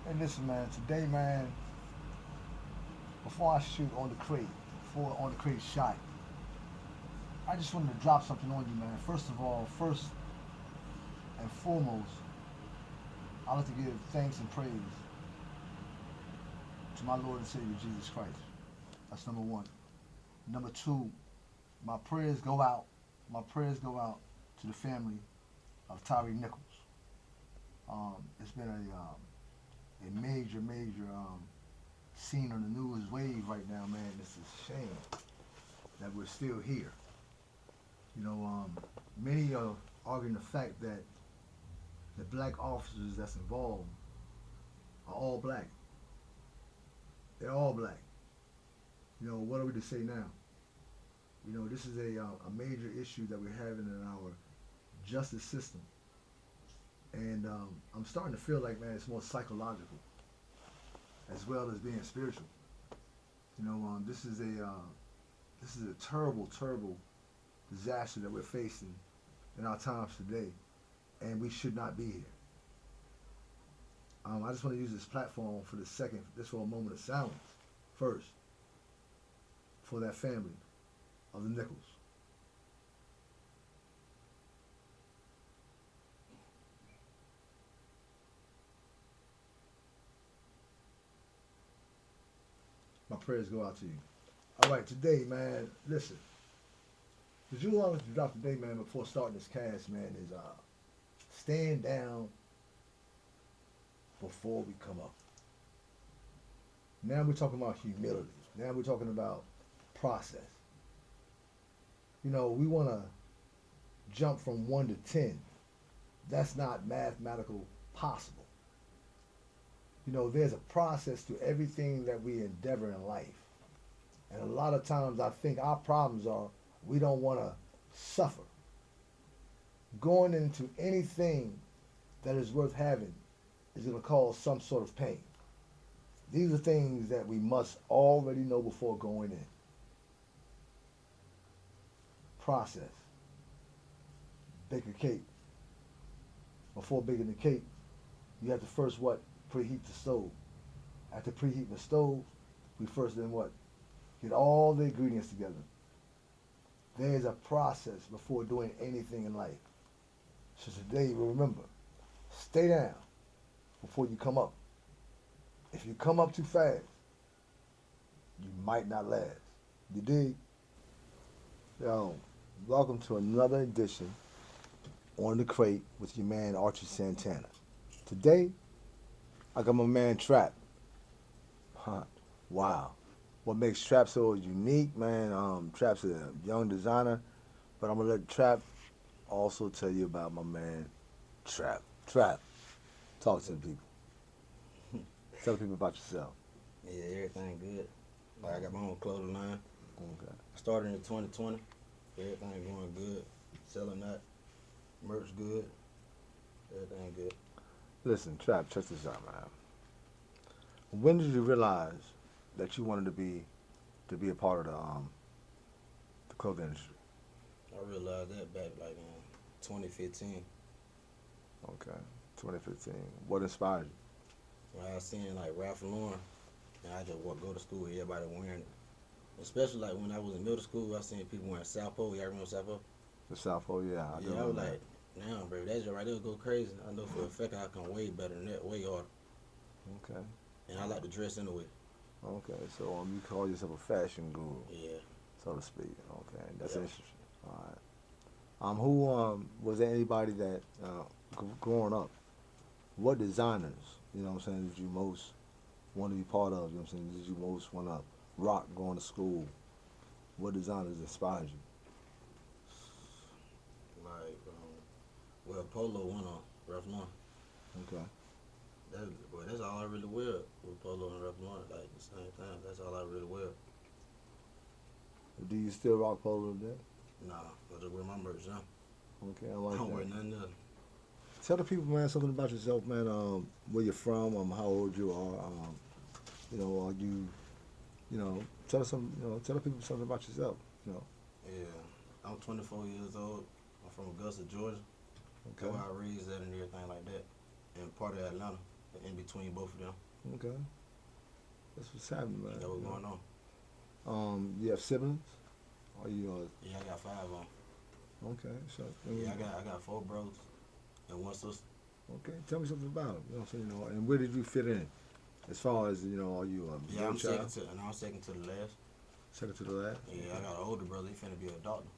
And listen, man, today, man, before I shoot on the crate, before on the crate shot, I just wanted to drop something on you, man. First of all, first and foremost, I like to give thanks and praise to my Lord and Savior Jesus Christ. That's number one. Number two, my prayers go out. My prayers go out to the family of Tyree Nichols. It's been a major, major scene on the news wave right now, man. It's a shame that we're still here. You know, many are arguing the fact that the black officers that's involved are all black. They're all black. You know, what are we to say now? You know, this is a major issue that we're having in our justice system. And I'm starting to feel like, man, it's more psychological as well as being spiritual. You know, this is a terrible, terrible disaster that we're facing in our times today, and we should not be here. I just want to use this platform for the second, just for a moment of silence, first, for that family of the Nichols. My prayers go out to you. All right, today, man, listen. What you want to drop today, man, before starting this cast, man, is stand down before we come up. Now we're talking about humility. Now we're talking about process. You know, we want to jump from 1 to 10. That's not mathematical possible. You know, there's a process to everything that we endeavor in life. And a lot of times I think our problems are we don't want to suffer. Going into anything that is worth having is going to cause some sort of pain. These are things that we must already know before going in. Process. Bake a cake. Before baking the cake, you have to first what? Preheat the stove. After preheating the stove, we first then what? Get all the ingredients together. There's a process before doing anything in life. So today, remember, stay down before you come up. If you come up too fast, you might not last. You dig? Yo, welcome to another edition on the crate with your man Archie Santana. Today, I got my man Trap. Huh. Wow. What makes Trap so unique, man? Trap's a young designer, but I'm gonna let Trap also tell you about my man Trap. Trap, talk to the people. Tell the people about yourself. Yeah, everything good. Like I got my own clothing line. Okay. I started in 2020. Everything going good. Selling that. Merch good. Everything good. Listen, Trap, check this out, man. When did you realize that you wanted to be a part of the clothing industry? I realized that back like in 2015 Okay, 2015. What inspired you? when I was seeing like Ralph Lauren and I just go to school, everybody wearing it. Especially like when I was in middle school, I seen people wearing South Pole. Y'all remember South Pole? The South Pole, yeah, I do Yeah, I was remember that. like, damn, bro, that's right there go crazy. I know for a fact I can way better than that, way harder. Okay, And I like to dress anyway. okay. So you call yourself a fashion guru, Yeah, so to speak. Okay, that's yeah. interesting. All right. Who was there anybody that growing up? What designers, you know what I'm saying, did you most want to be part of? You know what I'm saying? Did you most want to rock going to school? What designers inspired you? Like, well, Polo went on Ralph Lauren. Okay. That, boy, that's all I really wear with Polo and Ralph Lauren. Like the same thing. That's all I really wear. Do you still rock polo today? Nah, I just wear my merch now. Okay, I I like don't wear that. nothing else. Tell the people, man, something about yourself, man. Where you're from, how old you are. Are you, tell us some, tell the people something about yourself. You know. Yeah, I'm 24 years old. I'm from Augusta, Georgia. That's Okay. where I raised at and everything like that. And part of Atlanta. in between both of them. Okay. That's what's happening, man. That's what's You going on. know? You have siblings? Or you Yeah, I got 5 of them. okay, so Yeah, I got 4 brothers and 1 sister. okay, tell me something about them. You know what I'm saying? And where did you fit in? As far as, are you a Yeah, middle I'm second child? to, and I'm second to the last. Second to the last? Yeah, I got an older brother. He finna be a doctor,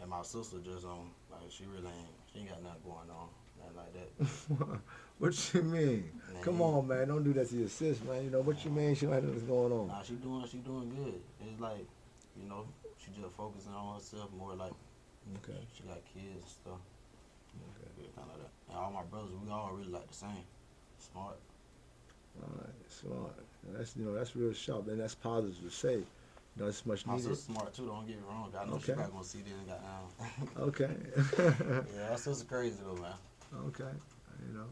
and my sister just like she really ain't got nothing going on, nothing like that. What you mean? Man, Come on, man. Don't do that to your sis, man. What you mean she don't have nothing going on? nah, she doing good. It's like, she just focusing on herself more. Like Okay. she got kids and stuff, Okay. everything like that. And all my brothers, we all really like the same, smart. All right. Smart. That's real sharp, and that's positive to say. It's much My needed. sister's smart too. Don't get me wrong. I know she Okay. probably gonna see this and got down. Okay. Yeah, my sister crazy though, man. Okay. You know.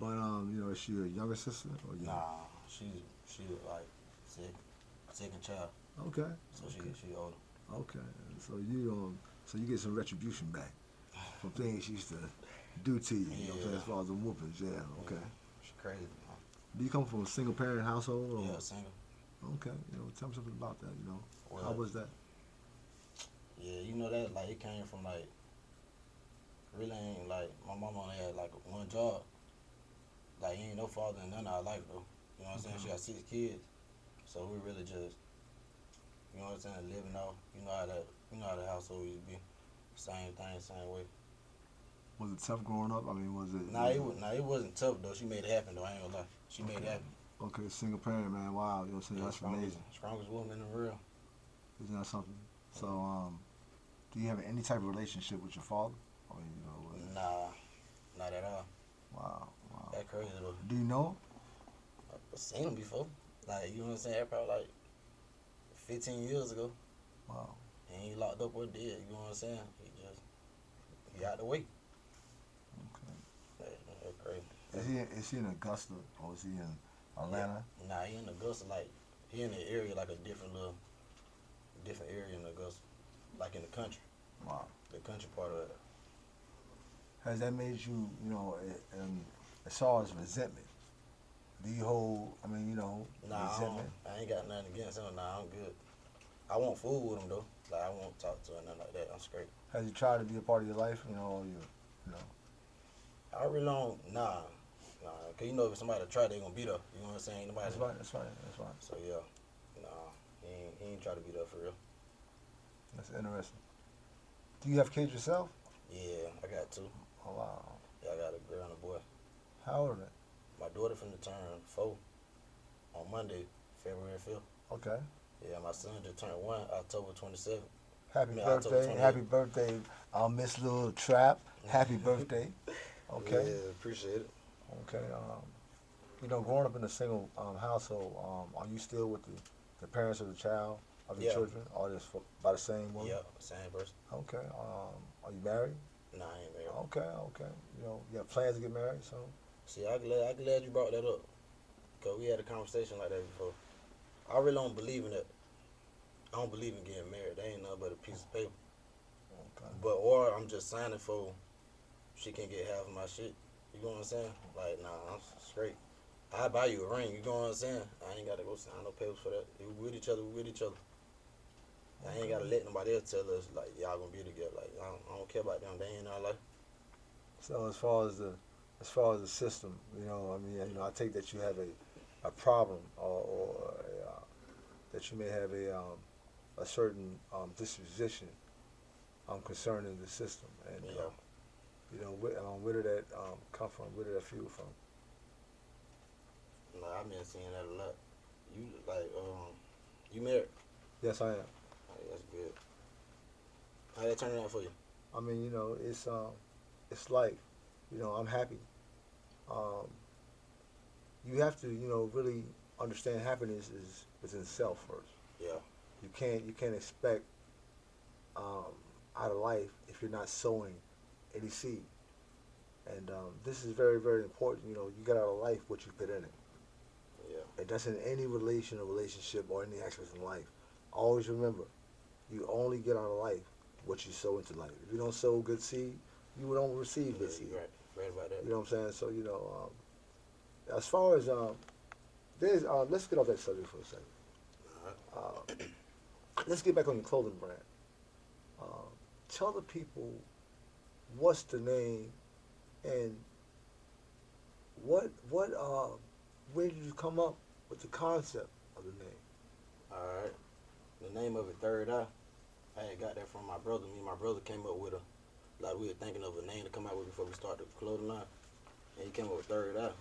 But is she a younger sister or you? Nah, she like second child, Okay. so Okay. she older. Okay. So you get some retribution back from things she used to do to you. You know what I'm saying? Yeah. As far as the whoopings, yeah. Okay. She crazy. Do you come from a single parent household? Or? Yeah, single. Okay. Tell me something about that. Well, How was that? yeah, that like it came from like really ain't like my mama only had like 1 job. Like he ain't no father in none of our life though. You know what I'm saying? She got 6 kids, so we really just living off. How the household used to be. Same thing, same way. Was it tough growing up? I mean, was it? It wasn't tough though. She made it happen though. I ain't gonna lie. She made it happen. Okay, single parent, man. Wow, you know what I'm saying? Yeah, That's amazing. Strongest woman in the world. Isn't that something? So, do you have any type of relationship with your father? Or, Nah, not at all. Wow, wow. That crazy though. Do you know? I've seen him before. Like, you know what I'm saying? Probably like 15 years ago. Wow. And he locked up or dead. You know what I'm saying? He out the way. Okay. That's crazy. Is he in Augusta or is he in Atlanta? Yeah. Nah, he in Augusta. Like, he in the area, like a different area in Augusta. Like in the country. Wow. The country part of it. Has that made you, as far as resentment? Do you hold? I mean, Nah, resentment. I ain't got nothing against him. Nah, I'm good. I won't fool with him though. Like I won't talk to him nothing like that. I'm straight. Has he tried to be a part of your life? Or I really don't. Nah. Cause if somebody try, they gonna be there. You know what I'm saying? Ain't nobody. That's right. That's right. That's right. So yeah, nah, he ain't try to be there for real. That's interesting. Do you have kids yourself? Yeah, I got 2. Oh wow. Yeah, I got a girl and a boy. How old are they? My daughter finna turn 4 on Monday, February 5th. Okay. Yeah, my son just turned 1, October 27th. Happy October birthday. 28th. Happy birthday, Miss Little Trap. Happy birthday. Okay. Yeah, appreciate it. Okay. Growing up in a single household, are you still with the parents of the child, of your Yeah. children? Or just by the same woman? Yeah, same person. Okay. Are you married? Nah, I ain't married. Okay. You have plans to get married soon? See, I'm glad you brought that up. Because we had a conversation like that before. I really don't believe in that. I don't believe in getting married. That ain't nothing but a piece of paper. Okay. Or I'm just signing for she can get half of my shit. You know what I'm saying? Like, nah, I'm straight. I buy you a ring. You know what I'm saying? I ain't got to go sign no papers for that. We with each other. I ain't got to let nobody else tell us, like, y'all gonna be together. Like, I don't care about them. They ain't our life. So as far as the system, I take that you have a problem or that you may have a certain disposition concerning the system, and where did that come from? Where did that fuel from? Nah, I've been seeing that a lot. You you married? Yes, I am. Oh, that's good. How that turning out for you? I mean, it's life. I'm happy. You have to, really understand happiness is within self first. Yeah. You can't expect out of life if you're not sowing any seed. And this is very, very important. You get out of life what you put in it. Yeah. And that's in any relationship or any aspect in life. Always remember, you only get out of life what you sow into life. If you don't sow good seed, you don't receive good seed. Right about that. You know what I'm saying? So, As far as there's let's get off that subject for a second. Let's get back on your clothing brand. Tell the people what's the name and what where did you come up with the concept of the name? Alright. The name of it, Third Eye. I had got that from my brother. Me and my brother came up with we were thinking of a name to come out with before we started the clothing line. And he came up with Third Eye.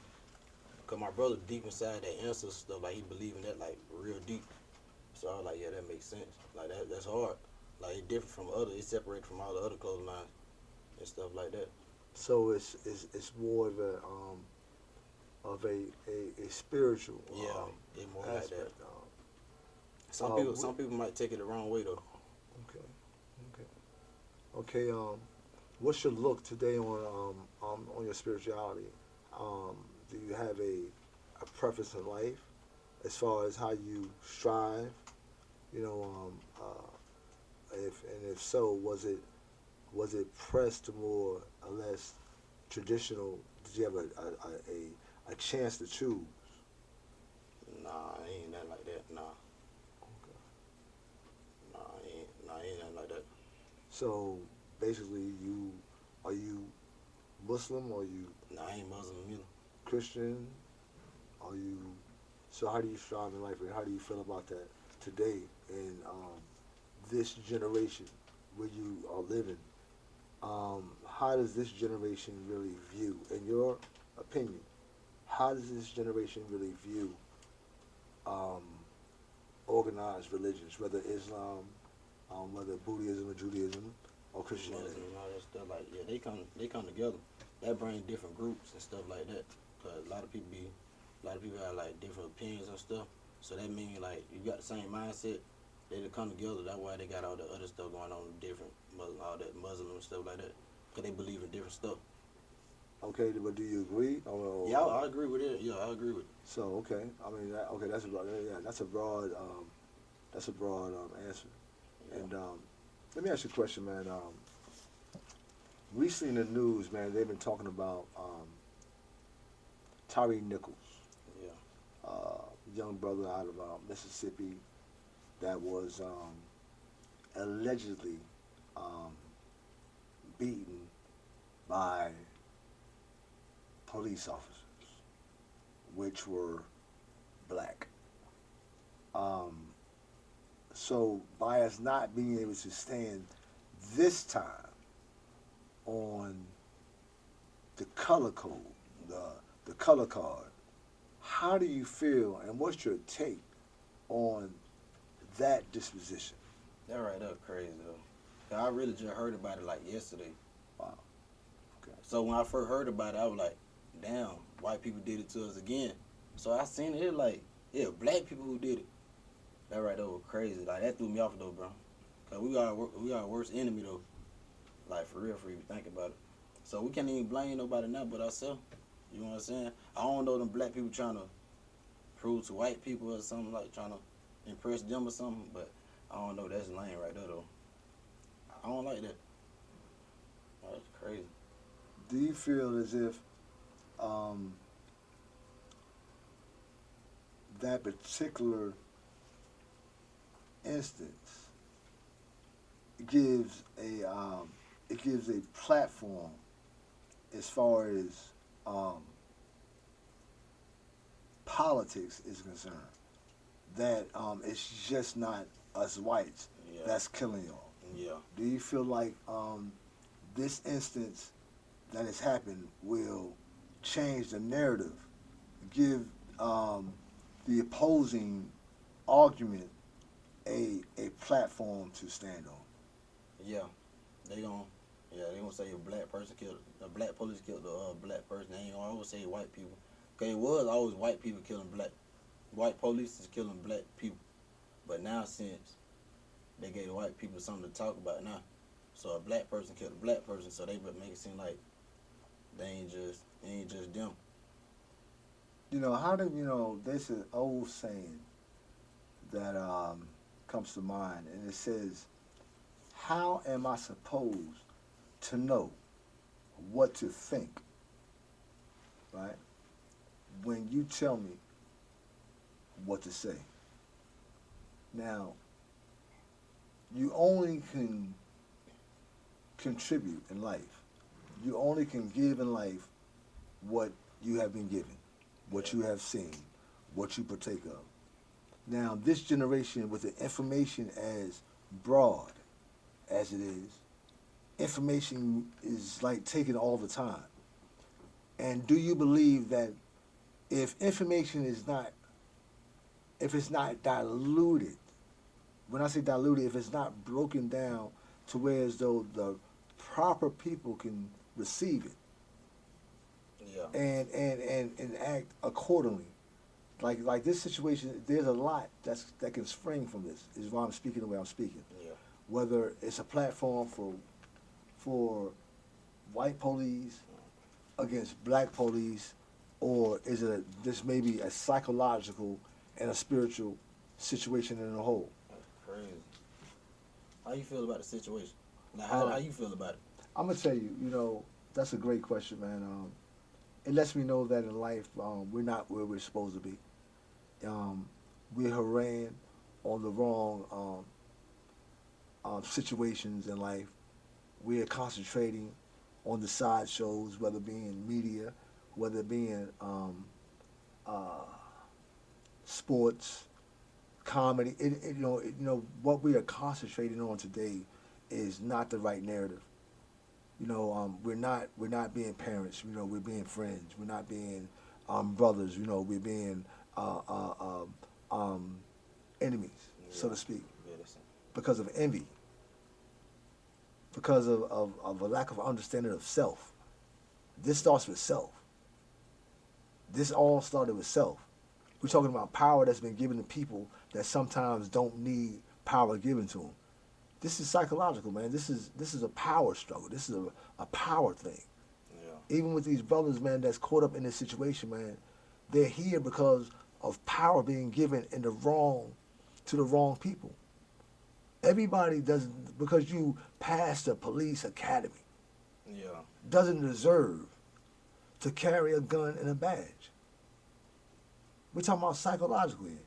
Cause my brother deep inside that ancestor stuff, like he believe in that like real deep. So I was like, yeah, that makes sense. Like that's hard. Like it's different from it's separated from all the other clothing lines and stuff like that. So it's more of a spiritual It's more aspect. like that. Some people might take it the wrong way though. Okay. What's your look today on your spirituality? Do you have a preference in life as far as how you strive? You know, if so, was it pressed to more or less traditional? Did you have a chance to choose? Nah, it ain't nothing like that. Nah. Okay. Nah, it ain't nothing like that. So basically, are you Muslim or you Nah, I ain't Muslim either. Christian? Are you? So how do you strive in life, and how do you feel about that today in this generation where you are living? How does this generation really view, in your opinion, how does this generation really view organized religions, whether Islam, whether Buddhism or Judaism or Christianity? Muslim and all that stuff, like yeah, they come together. That brings different groups and stuff like that. Cause a lot of people have like different opinions and stuff. So that means like you got the same mindset. They come together. That's why they got all the other stuff going on, different all that Muslim and stuff like that. Cause they believe in different stuff. Okay, but do you agree? Yeah, I agree with it. Yeah, I agree with it. So okay, I mean, that's a broad, answer. Yeah. And let me ask you a question, man. Recently in the news, man, they've been talking about Tyree Nichols, Yeah. young brother out of Mississippi that was allegedly beaten by police officers, which were black. So by us not being able to stand this time on the color code, the color card, how do you feel and what's your take on that disposition? That right up crazy though. I really just heard about it like yesterday. Wow. Okay. So when I first heard about it, I was like, damn, white people did it to us again. So I seen it like, yeah, black people who did it. That right there was crazy. Like that threw me off though, bro. Cause we got a worse enemy though. Like for real, if you think about it. So we can't even blame nobody now but ourselves. You know what I'm saying? I don't know them black people trying to prove to white people or something, like trying to impress them or something, but I don't know. That's lame right there though. I don't like that. That's crazy. Do you feel as if that particular instance gives a platform as far as politics is concerned, that it's just not us whites that's killing y'all? Yeah. Do you feel like this instance that has happened will change the narrative, give the opposing argument a platform to stand on? Yeah. They gonna say a black police killed a black person. They ain't gonna always say white people. Cause it was always white people killing white police is killing black people. But now since they gave white people something to talk about now, so a black person killed a black person, so they make it seem like they ain't just them. You know, how do you know? There's an old saying that comes to mind, and it says, "How am I supposed to know what to think?" Right? when you tell me what to say. Now, you only can contribute in life. You only can give in life what you have been given, what you have seen, what you partake of. Now, this generation, with the information as broad as it is, information is like taken all the time. And do you believe that if information is not, if it's not diluted, when I say diluted, if it's not broken down to where as though the proper people can receive it Yeah. and act accordingly. Like this situation, there's a lot that can spring from this, is why I'm speaking the way I'm speaking. Yeah. Whether it's a platform for white police against black police, or is it this may be a psychological and a spiritual situation in a whole? That's crazy. How you feel about the situation? Like, how you feel about it? I'm gonna tell you, that's a great question, man. It lets me know that in life we're not where we're supposed to be. We're harangued on the wrong situations in life. We're concentrating on the sideshows, whether it be in media, whether it be in sports, comedy. What we are concentrating on today is not the right narrative. We're not being parents. We're being friends. We're not being brothers. We're being enemies, so to speak, because of envy, because of a lack of understanding of self. This starts with self. This all started with self. We're talking about power that's been given to people that sometimes don't need power given to them. This is psychological, man. This is a power struggle. This is a power thing. Yeah. Even with these brothers, man, that's caught up in this situation, man, they're here because of power being given to the wrong people. Everybody doesn't, because you passed the police academy, Yeah. doesn't deserve to carry a gun and a badge. We're talking about psychologically,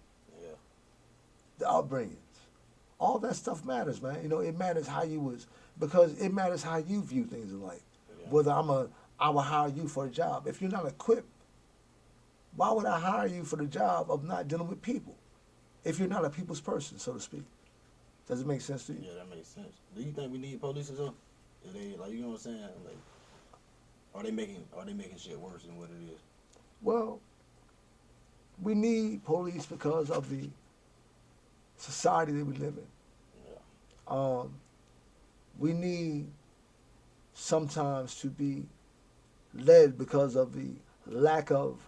Yeah. the upbringings. All that stuff matters, man. It matters how you was, because it matters how you view things in life. Yeah. Whether I will hire you for a job. If you're not equipped, why would I hire you for the job of not dealing with people? If you're not a people's person, so to speak. Does it make sense to you? Yeah, that makes sense. Do you think we need police or something? Are they, like, you know what I'm saying? Like, are they making shit worse than what it is? Well, we need police because of the society that we live in. Yeah. We need sometimes to be led because of the lack of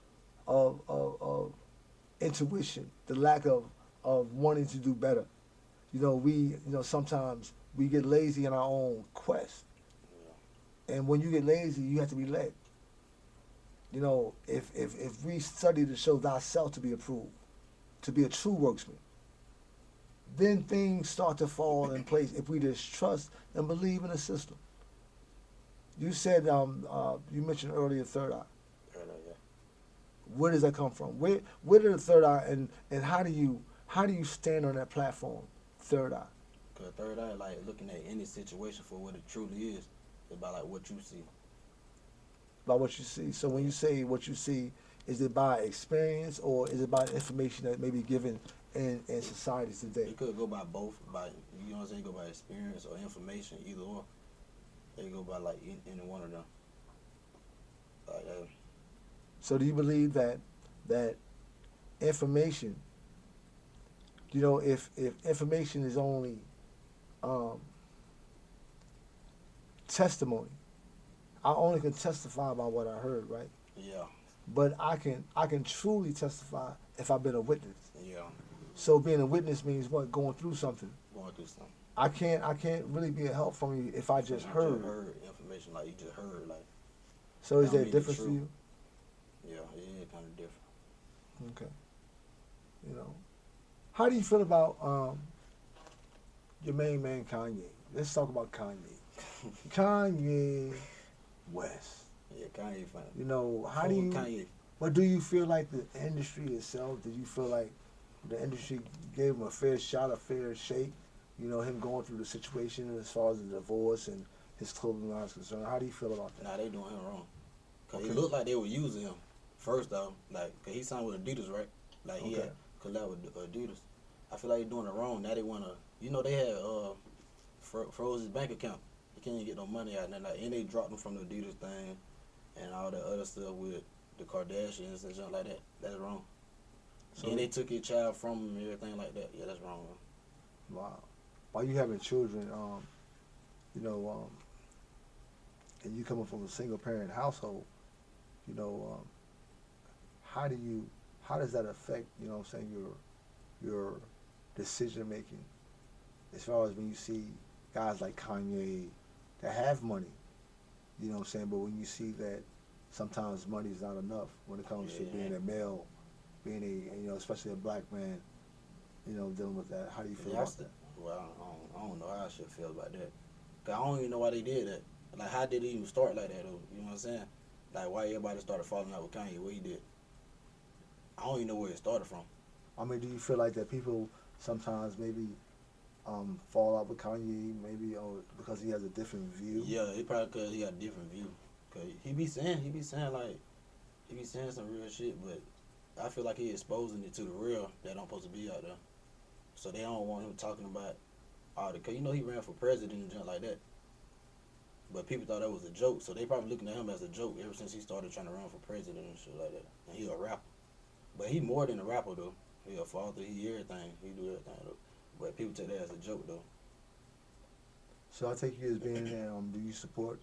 intuition, the lack of wanting to do better. Sometimes we get lazy in our own quest. Yeah. And when you get lazy, you have to be led. If we study to show thyself to be approved, to be a true worksman, then things start to fall in place if we just trust and believe in the system. You said, you mentioned earlier third eye. Yeah. Where does that come from? Where did the third eye, and how do you stand on that platform, third eye? Because third eye, like, looking at any situation for what it truly is about, like, what you see. By what you see. So when you say what you see, is it by experience or is it by information that may be given in society today? It could go by both, you know what I'm saying, go by experience or information, either or. It go by, like, any one of them. Like, So do you believe that information, if information is only testimony, I only can testify about what I heard, right? yeah, But I can truly testify if I've been a witness. yeah, So being a witness means what? Going through something. going through something. I can't really be a help from you if I just You heard. just heard information, like, you just heard, like, So is that there a mean difference it's for true. you? yeah, it is kind of different. Okay. How do you feel about your main man Kanye? Let's talk about Kanye. Kanye West. Yeah, Kanye funny. How do you? Kanye. But do you feel like the industry itself? Did you feel like the industry gave him a fair shot, a fair shake? You know, him going through the situation as far as the divorce and his clothing line is concerned. How do you feel about that? Nah, they doing him wrong. Cause Okay. it looked like they were using him first though. Like, cause he signed with Adidas, right? Like he Okay. had collab with Adidas. I feel like they doing it wrong. Now they wanna, you know, they had froze his bank account. He can't even get no money out, and and they dropped him from the Adidas thing, and all that other stuff with the Kardashians and something like that. That's wrong. So- And they took his child from him and everything like that. Yeah, that's wrong. Wow. While you having children, you know, and you coming from a single parent household, you know, how does that affect, you know what I'm saying, your decision making as far as when you see guys like Kanye that have money, you know what I'm saying, but when you see that sometimes money is not enough when it comes to Yeah. being a male, being a, you know, especially a black man, you know, dealing with that. How do you feel Yeah, about that? well, I don't know how I should feel about that. Cause I don't even know why they did that. Like, how did it even start like that, though? You know what I'm saying? Like, why everybody started falling out with Kanye? What he did? I don't even know where it started from. I mean, do you feel like that people sometimes maybe fall out with Kanye, maybe because he has a different view? Yeah, it probably cause he got a different view. Cause he be saying some real shit, but I feel like he exposing it to the real that don't supposed to be out there. So they don't want him talking about all the, cause you know he ran for president and junk like that. But people thought that was a joke, so they probably looking at him as a joke ever since he started trying to run for president and shit like that. And he a rapper. But he more than a rapper though. He a father, he everything. He do everything though. But people take that as a joke though. So I take you as being, do you support?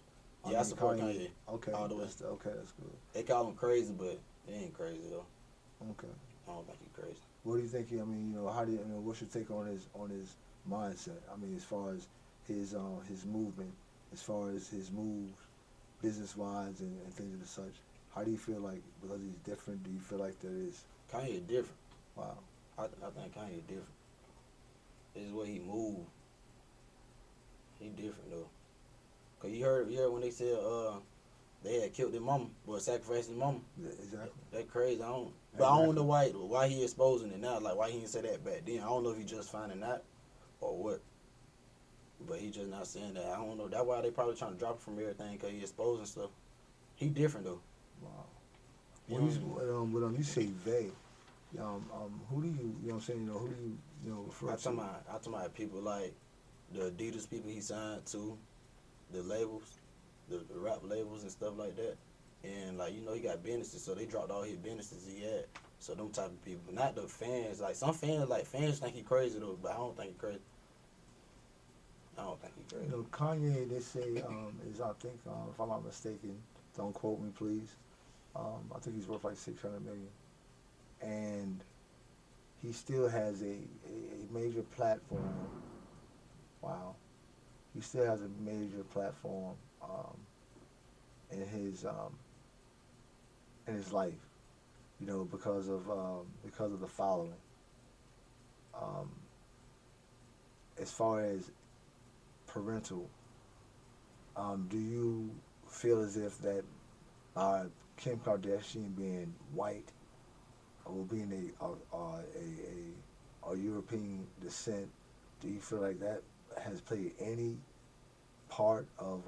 Yeah, I support Kanye. Okay, All the way. Okay, that's good. They call him crazy, but he ain't crazy though. Okay. I don't think he crazy. What do you think? I mean, you know, how do you know? What's your take on his mindset? I mean, as far as his movement, as far as his moves, business wise and things of the such. How do you feel like because he's different? Do you feel like that is Kanye different. wow? I think Kanye different. This is the way he move. He different though. Cause you heard when they said they had killed their mama, or sacrificed his mama. Yeah, exactly. That crazy. I don't know why he exposing it now. Like why he didn't say that back then. I don't know if he just finding out or what. But he just not saying that. I don't know. That's why they probably trying to drop it from everything because he exposing stuff. He different though. Wow. You When you say they, who do you know what I'm saying? You know, who do you know refer I to? talking about people like the Adidas people he signed to, the labels, the rap labels and stuff like that. And like you know he got businesses, so they dropped all his businesses he had. So them type of people, not the fans. Like some fans think he crazy though, but I don't think he crazy. I don't think he crazy. You know, Kanye, they say, is I think, if I'm not mistaken, don't quote me, please. I think he's worth like 600 million, and he still has a major platform. Wow, he still has a major platform in his life. You know, because of the following. As far as parental, do you feel as if that Kim Kardashian being white or being a European descent, do you feel like that has played any part of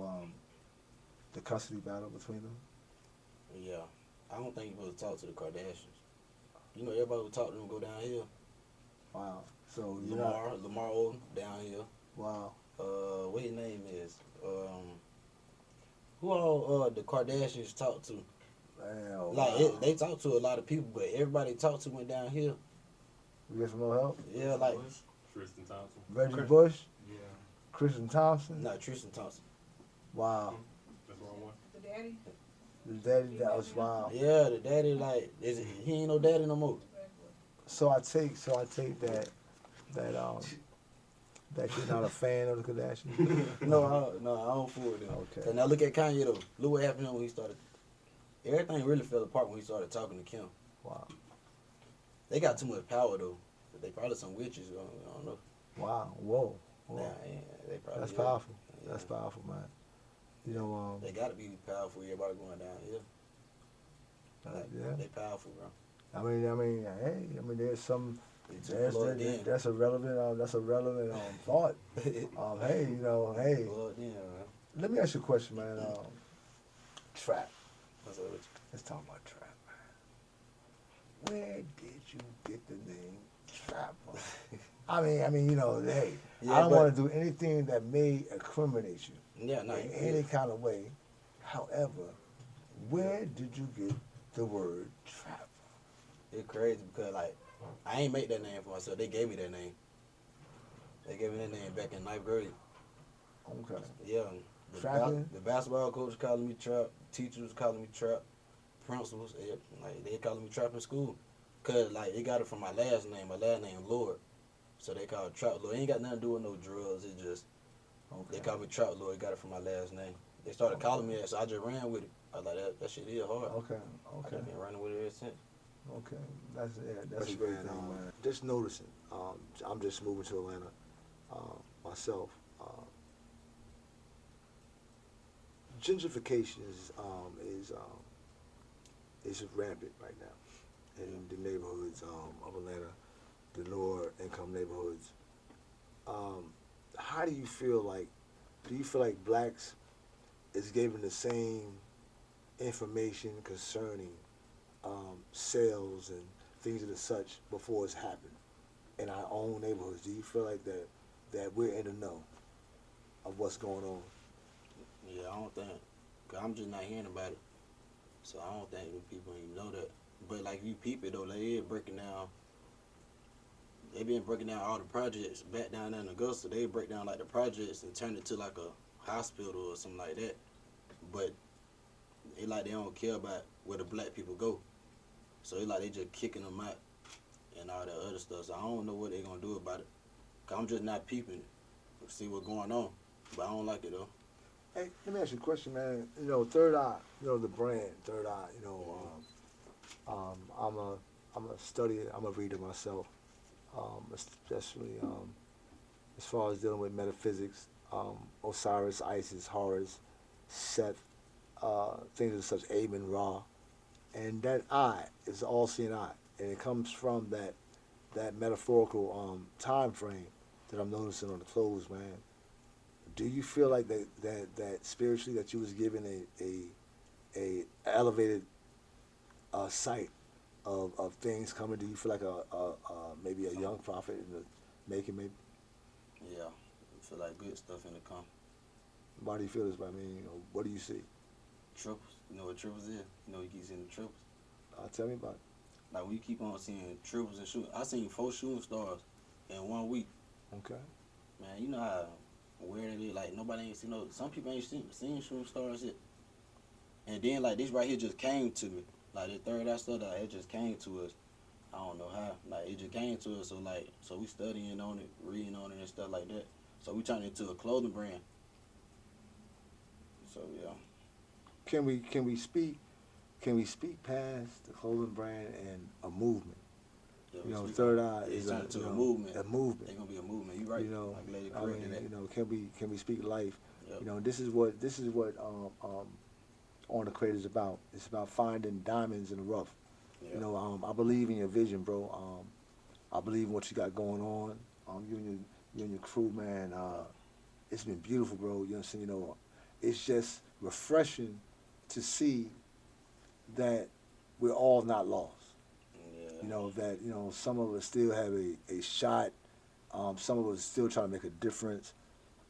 the custody battle between them? Yeah, I don't think he supposed to talk to the Kardashians. You know everybody would talk to them go downhill. Wow. So you're Lamar Odom downhill. wow. What his name is? Who all the Kardashians talk to? Wow. Like they talk to a lot of people, but everybody talked to went downhill. You get some more help? Yeah, like Tristan Thompson. Reggie Bush, Yeah. Kristen Thompson. not Tristan Thompson. Wow. That's the wrong one. The daddy? The daddy, that was wow. Yeah, the daddy he ain't no daddy no more. So I take that you're not a fan of the Kardashians. No, I don't fool with them. Okay. So now look at Kanye though. Look what happened to him when he started. Everything really fell apart when he started talking to Kim. Wow. They got too much power though. They probably some witches. I don't know. Wow. Whoa. Whoa. Nah, yeah, they probably. That's is. powerful. Yeah. That's powerful, man. You know, They gotta be powerful. Everybody going down. Yeah. Like, Yeah. they powerful, bro. Hey, there's some. They too plugged in. That's a relevant. That's a relevant thought. Hey, hey. Plugged in, man. Let me ask you a question, man. Trap. What's up with you? Let's talk about trap, man. Where did you get the name Trap from? Hey, Yeah, I don't but- want to do anything that may incriminate you Yeah, no, in you any good. kind of way. However, where did you get the word trap It's crazy because, like, I ain't make that name for myself. They gave me that name. They gave me that name back in 9th grade. from? Okay. Yeah. Trapping? The basketball coach calling me Trap. Teachers calling me Trap. Principals, like, they calling me Trap in school. Because, like, they got it from my last name. My last name, Lord. So they call it Trap Lord. It ain't got nothing to do with no drugs. It just, Okay. they call me Trap Lord. They got it from my last name. They started calling me that, so I just ran with it. I was like, that shit is hard. Okay. I Okay. just been running with it ever since. Okay. That's a Question, great man, thing, man. Just noticing. I'm just moving to Atlanta myself. Gentrification is rampant right now in the neighborhoods of Atlanta, the lower income neighborhoods. How do you feel like? Do you feel like blacks is given the same information concerning sales and things of the such before it's happened in our own neighborhoods? Do you feel like that we're in the know of what's going on? Yeah, I don't think, cause I'm just not hearing about it. So I don't think the people even know that. But like you peep it though, they is breaking down. They been breaking down all the projects back down there in Augusta. They break down like the projects and turn it to like a hospital or something like that. But it like they don't care about where the black people go. So it like they just kicking them out and all that other stuff. So I don't know what they gonna do about it. Cause I'm just not peeping it. See what's going on. But I don't like it though. Hey, let me ask you a question, man. Third Eye, the brand, Third Eye. I'm a studier, I'm a reader myself, especially as far as dealing with metaphysics, Osiris, Isis, Horus, Seth, things such, Amen, Ra, and that eye is all-seeing eye, and it comes from that metaphorical time frame that I'm noticing on the clothes, man. Do you feel like that spiritually that you was given a elevated sight of things coming? Do you feel like a maybe a young prophet in the making? Maybe. Yeah, I feel like good stuff in the come. Why do you feel this? What do you see? Triples. You know what triples is? You know you keep seeing the triples. Tell me about it. Like we keep on seeing triples and shooting. I seen 4 shooting stars in 1 week. Okay. Man, you know how weird it is. Like nobody ain't seen no. Some people ain't seen shooting stars yet. And then like this right here just came to me. Like the third eye stuff, it just came to us. I don't know how. Like it just came to us. So we studying on it, reading on it and stuff like that. So we turned it into a clothing brand. So yeah. Can we speak past the clothing brand and a movement? Yeah, Third Eye it's is turned into a movement. A movement. It's gonna be a movement. You right. Like Lady corrected that. Can we speak life? Yep. This is what On the Crate is about. It's about finding diamonds in the rough. Yep. I believe in your vision, bro. I believe in what you got going on. You and your crew, man. It's been beautiful, bro. You know what I'm saying? It's just refreshing to see that we're all not lost. Yeah. That some of us still have a shot. Some of us still trying to make a difference.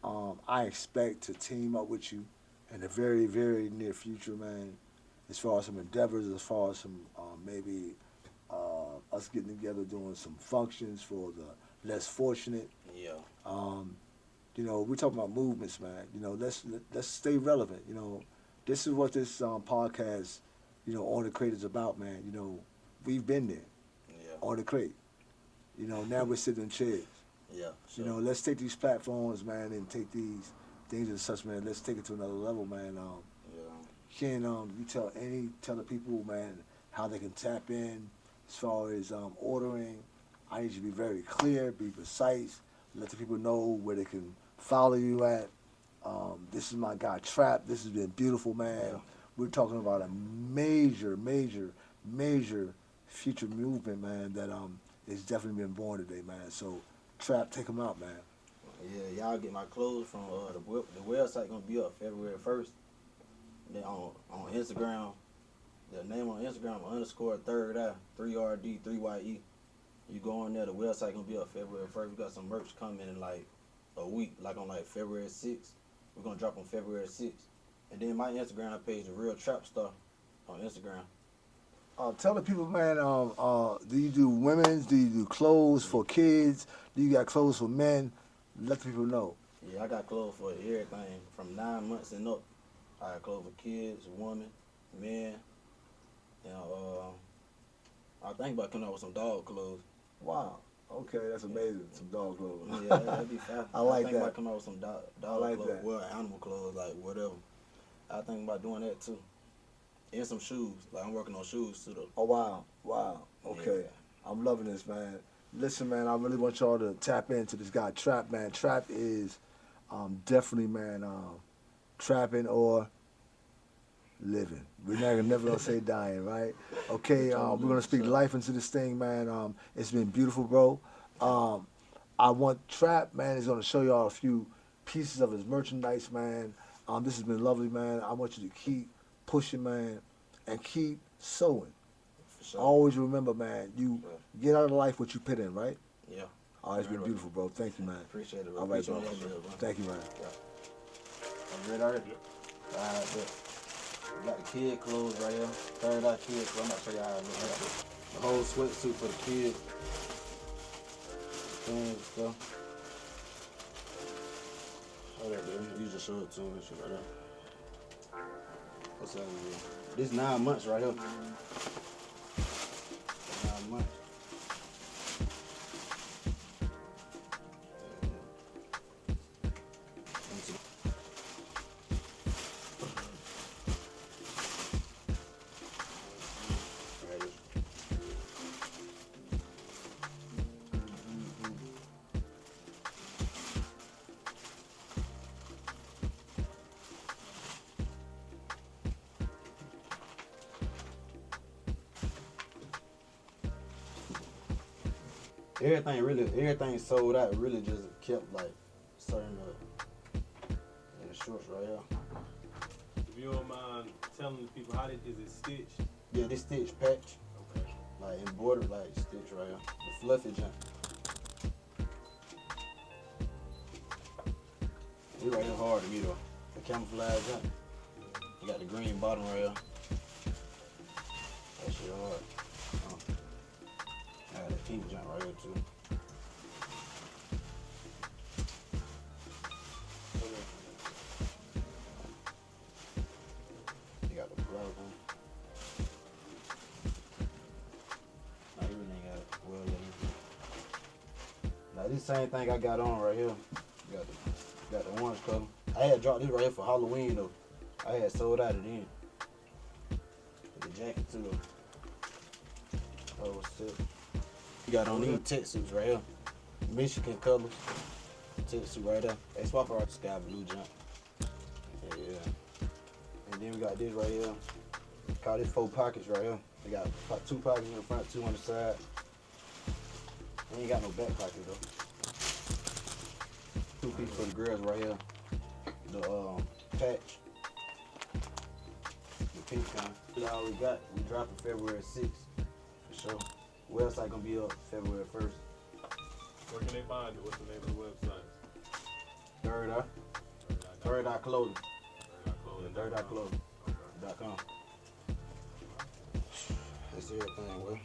I expect to team up with you in the very, very near future, man. As far as some endeavors, as far as some maybe us getting together doing some functions for the less fortunate. Yeah. We're talking about movements, man. Let's stay relevant. This is what this podcast, On the Crate is about, man. We've been there. Yeah. On the Crate. Now we're sitting in chairs. Yeah. Sure. Let's take these platforms, man, and take these things and such, man. Let's take it to another level, man. Can you tell the people, man, how they can tap in as far as ordering? I need you to be very clear, be precise, let the people know where they can follow you at. This is my guy Trap. This has been beautiful, man. Yeah. We're talking about a major, major major future movement, man, that is definitely been born today, man. So, Trap, take them out, man. Yeah, y'all get my clothes from the website gonna be up February 1st. Then on Instagram, the name on Instagram _3rd eye 3RD 3YE. You go on there, the website gonna be up February 1st. We got some merch coming in like a week, like on like February 6th. We're gonna drop on February 6th. And then my Instagram page, The Real Trap Star, on Instagram. Tell the people, man, do you do women's? Do you do clothes for kids? Do you got clothes for men? Let the people know. Yeah, I got clothes for everything from 9 months and up. I got clothes for kids, women, men. You know, I think about coming out with some dog clothes. Wow. Okay, that's amazing. Some dog clothes. Yeah, that'd be fast. I like think that. about coming out with some dog like clothes, that. well, animal clothes, like whatever. I think about doing that too. And some shoes. Like I'm working on shoes too though. Oh, wow. Wow. Okay. Yeah. I'm loving this, man. Listen, man, I really want y'all to tap into this guy, Trap, man. Trap is definitely, man, trapping or living. We're never gonna say dying, right? Okay, we're gonna speak life into this thing, man. It's been beautiful, bro. I want Trap, man, is gonna show y'all a few pieces of his merchandise, man. This has been lovely, man. I want you to keep pushing, man, and keep sowing. For sure. Always remember, man, you get out of life what you put in, right? Yeah. Oh, it's been beautiful, bro. Thank you, man. Appreciate it, bro. All right, bro. Appreciate it, bro. Thank you, man. I'm ready already? Alright, bet. We got the kid clothes right here. Third eye kid clothes. I'm about to show you how it looks. I got the whole sweatsuit for the kid. Things and stuff. Hold up, dude. You just show it to him. Shit right there. What's that? This 9 months right here. 9 months. Everything sold out. Really just kept like certain in the shorts right here. If you don't mind telling the people is it stitched? Yeah, this stitch patch, Okay. like embroidered like stitch right here. The fluffy junk. It right here hard to me though. The camouflage junk. You got the green bottom right here. That shit hard. I got the pink junk right here too. You got the blouse on. Nah, you really ain't got it. Well, now this same thing I got on right here. Got the orange color. I had dropped this right here for Halloween though. I had sold out it in. With the jacket too though. Oh, sick. You got on these tech suits right here. Michigan colors. Tech suit right there. They swap out the sky blue jump. Yeah. And then we got this right here. Call this 4 pockets right here. They got 2 pockets in the front, 2 on the side. They ain't got no back pocket though. 2 pieces for the girls right here. The patch. The pink kind. That's all we got. We dropping February 6th. For sure. Website gonna be up February 1st. Where can they find it? What's the name of the website? Third Eye. Third Eye Clothing. Third Eye Clothing. ThirdEyeClothing.com. That's everything, well.